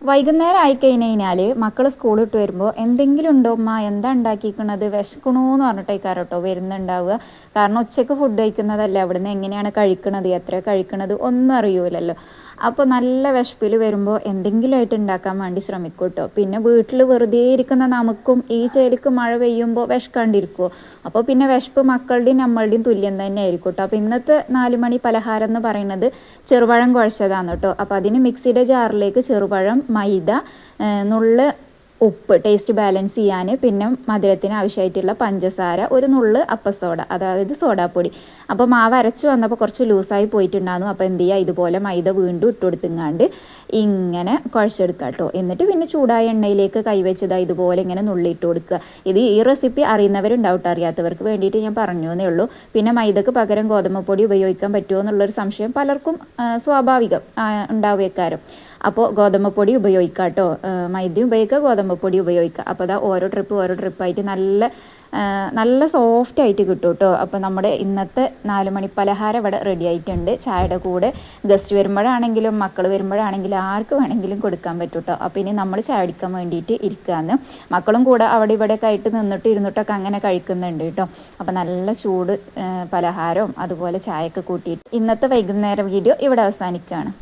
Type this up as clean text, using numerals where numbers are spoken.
വൈകുന്നേരം ആയിക്കഴിഞ്ഞ് കഴിഞ്ഞാൽ മക്കൾ സ്കൂൾ വിട്ട് വരുമ്പോൾ എന്തെങ്കിലും ഉണ്ടോ ഉമ്മ എന്താ ഉണ്ടാക്കിക്കണത് വിശക്കണോന്ന് പറഞ്ഞിട്ടേക്കാരം കേട്ടോ വരുന്നുണ്ടാവുക. കാരണം ഉച്ചയ്ക്ക് ഫുഡ് കഴിക്കുന്നതല്ല, അവിടുന്ന് എങ്ങനെയാണ് കഴിക്കണത്, എത്ര കഴിക്കണത് ഒന്നും അറിയൂലല്ലോ. അപ്പോൾ നല്ല വിശപ്പിൽ വരുമ്പോൾ എന്തെങ്കിലുമായിട്ട് ഉണ്ടാക്കാൻ വേണ്ടി ശ്രമിക്കും കേട്ടോ. പിന്നെ വീട്ടിൽ വെറുതെ ഇരിക്കുന്ന നമുക്കും ഈ ചേലിക്ക് മഴ പെയ്യുമ്പോൾ വിശക്കാണ്ടിരിക്കുമോ? അപ്പോൾ പിന്നെ വിശപ്പ് മക്കളുടെയും നമ്മളുടെയും തുല്യം തന്നെ ആയിരിക്കും കേട്ടോ. അപ്പോൾ ഇന്നത്തെ 4 മണി പലഹാരം എന്ന് പറയുന്നത് ചെറുപഴം കുഴച്ചതാണ് കേട്ടോ. അപ്പോൾ അതിന് മിക്സിയുടെ ജാറിലേക്ക് ചെറുപഴം, മൈദ, നുള്ള് ഉപ്പ് ടേസ്റ്റ് ബാലൻസ് ചെയ്യാൻ, പിന്നെ മധുരത്തിന് ആവശ്യമായിട്ടുള്ള പഞ്ചസാര, ഒരു നുള്ള് അപ്പസോഡ അതായത് സോഡാപ്പൊടി. അപ്പോൾ മാവ് അരച്ച് വന്നപ്പോൾ കുറച്ച് ലൂസായി പോയിട്ടുണ്ടായിരുന്നു. അപ്പോൾ എന്ത് ചെയ്യുക, ഇതുപോലെ മൈദ വീണ്ടും ഇട്ട് കൊടുത്തുങ്ങാണ്ട് ഇങ്ങനെ കുഴച്ചെടുക്കുക കേട്ടോ. എന്നിട്ട് പിന്നെ ചൂടായ എണ്ണയിലേക്ക് കൈവച്ചതാ ഇതുപോലെ ഇങ്ങനെ നുള്ളിയിട്ട് കൊടുക്കുക. ഈ റെസിപ്പി അറിയുന്നവരുണ്ടാവട്ടെ, അറിയാത്തവർക്ക് വേണ്ടിയിട്ട് ഞാൻ പറഞ്ഞു എന്നേ ഉള്ളൂ. പിന്നെ മൈദക്ക് പകരം ഗോതമ്പ് പൊടി ഉപയോഗിക്കാൻ പറ്റുമോ എന്നുള്ളൊരു സംശയം പലർക്കും സ്വാഭാവികം ഉണ്ടാവുകക്കാരം. അപ്പോൾ ഗോതമ്പ് പൊടി ഉപയോഗിക്കുക കേട്ടോ. മൈദ ഉപയോഗിക്കുക, ഗോതമ്പ് പൊടി ഉപയോഗിക്കുക. അപ്പോൾ അതാ ഓരോ ട്രിപ്പായിട്ട് നല്ല സോഫ്റ്റ് ആയിട്ട് കിട്ടും കേട്ടോ. അപ്പോൾ നമ്മുടെ ഇന്നത്തെ 4 മണി പലഹാരം ഇവിടെ റെഡി ആയിട്ടുണ്ട്. ചായയുടെ കൂടെ ഗസ്റ്റ് വരുമ്പോഴാണെങ്കിലും മക്കൾ വരുമ്പോഴാണെങ്കിലും ആർക്ക് വേണമെങ്കിലും കൊടുക്കാൻ പറ്റും കേട്ടോ. അപ്പോൾ ഇനി നമ്മൾ ചായ അടിക്കാൻ വേണ്ടിയിട്ട് ഇരിക്കുകയാണ്. മക്കളും കൂടെ അവിടെ ഇവിടെയൊക്കെ ആയിട്ട് ഇരുന്നിട്ടൊക്കെ അങ്ങനെ കഴിക്കുന്നുണ്ട് കേട്ടോ. അപ്പോൾ നല്ല ചൂട് പലഹാരവും അതുപോലെ ചായയൊക്കെ കൂട്ടിയിട്ട് ഇന്നത്തെ വൈകുന്നേരം വീഡിയോ ഇവിടെ അവസാനിക്കുകയാണ്.